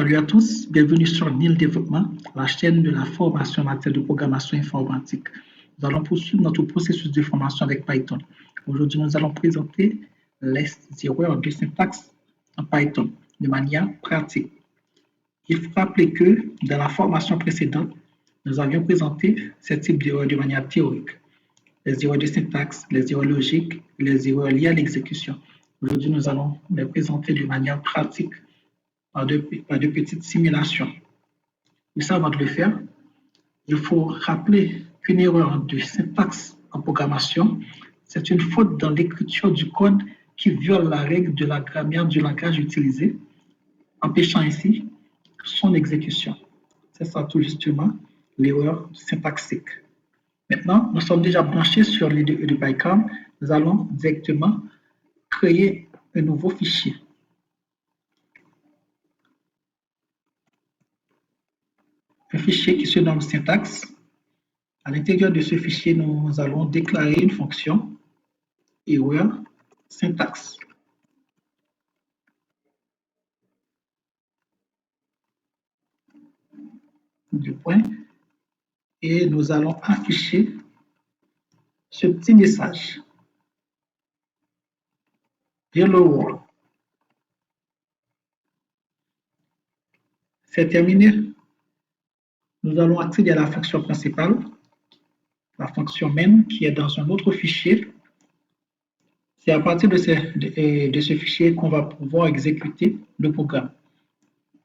Salut à tous, bienvenue sur NIL Développement, la chaîne de la formation en matière de programmation informatique. Nous allons poursuivre notre processus de formation avec Python. Aujourd'hui, nous allons présenter les erreurs de syntaxe en Python de manière pratique. Il faut rappeler que dans la formation précédente, nous avions présenté ce type d'erreurs de manière théorique. Les erreurs de syntaxe, les erreurs logiques, les erreurs liées à l'exécution. Aujourd'hui, nous allons les présenter de manière pratique par de petites simulations. Mais ça, avant de le faire, il faut rappeler qu'une erreur de syntaxe en programmation, c'est une faute dans l'écriture du code qui viole la règle de la grammaire du langage utilisé, empêchant ainsi son exécution. C'est ça tout justement l'erreur syntaxique. Maintenant, nous sommes déjà branchés sur l'IDE de Python. Nous allons directement créer un nouveau fichier. Un fichier qui se nomme syntaxe. À l'intérieur de ce fichier, nous allons déclarer une fonction erreur syntaxe. Du point. Et nous allons afficher ce petit message. Hello world. C'est terminé. Nous allons accéder à la fonction principale, la fonction main qui est dans un autre fichier. C'est à partir de ce fichier qu'on va pouvoir exécuter le programme.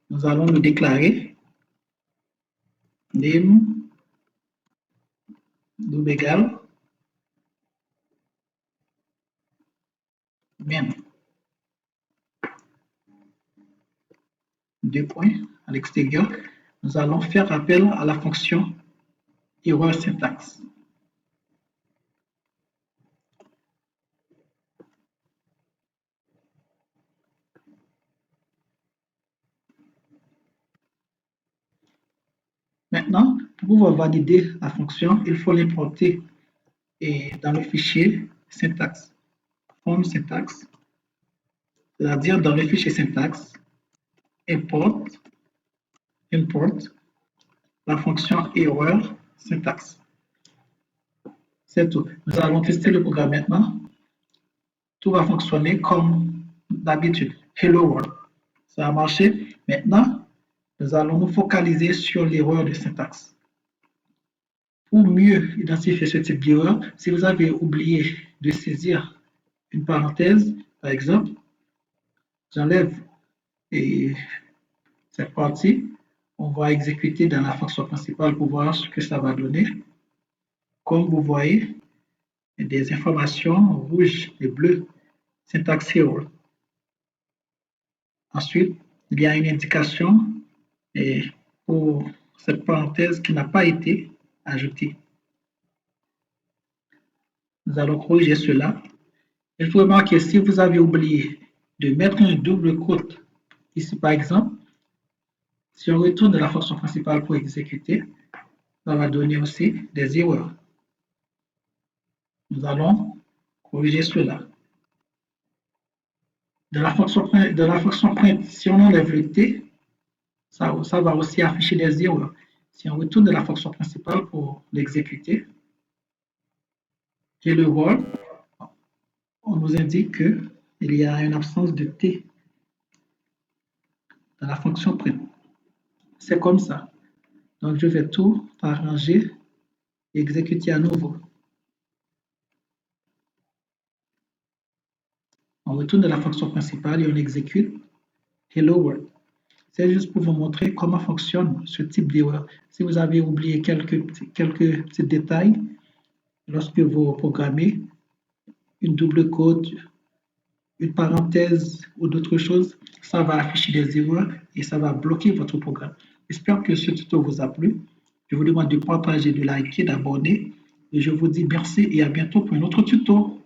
Nous allons le déclarer name égal main. Deux points à l'extérieur. Nous allons faire appel à la fonction erreur syntaxe. Maintenant, pour pouvoir valider la fonction, il faut l'importer dans le fichier syntaxe. From syntaxe, c'est-à-dire dans le fichier syntaxe, import la fonction erreur syntaxe. C'est tout. Nous allons tester le programme maintenant. Tout va fonctionner comme d'habitude. Hello world. Ça a marché. Maintenant, nous allons nous focaliser sur l'erreur de syntaxe. Pour mieux identifier ce type d'erreur, si vous avez oublié de saisir une parenthèse, par exemple, j'enlève cette partie. On va exécuter dans la fonction principale pour voir ce que ça va donner. Comme vous voyez, il y a des informations rouges et bleues, syntax error. Ensuite, il y a une indication pour cette parenthèse qui n'a pas été ajoutée. Nous allons corriger cela. Il faut remarquer, si vous avez oublié de mettre un double quote, ici par exemple, si on retourne de la fonction principale pour exécuter, ça va donner aussi des erreurs. Nous allons corriger cela. De la fonction print, si on enlève le T, ça va aussi afficher des erreurs. Si on retourne de la fonction principale pour l'exécuter, et le world, on nous indique qu'il y a une absence de T dans la fonction print. C'est comme ça. Donc, je vais tout arranger et exécuter à nouveau. On retourne de la fonction principale et on exécute Hello World. C'est juste pour vous montrer comment fonctionne ce type d'erreur. Si vous avez oublié quelques petits détails, lorsque vous programmez une double quote, une parenthèse ou d'autres choses, ça va afficher des erreurs et ça va bloquer votre programme. J'espère que ce tuto vous a plu. Je vous demande de partager, de liker, d'abonner et je vous dis merci et à bientôt pour un autre tuto.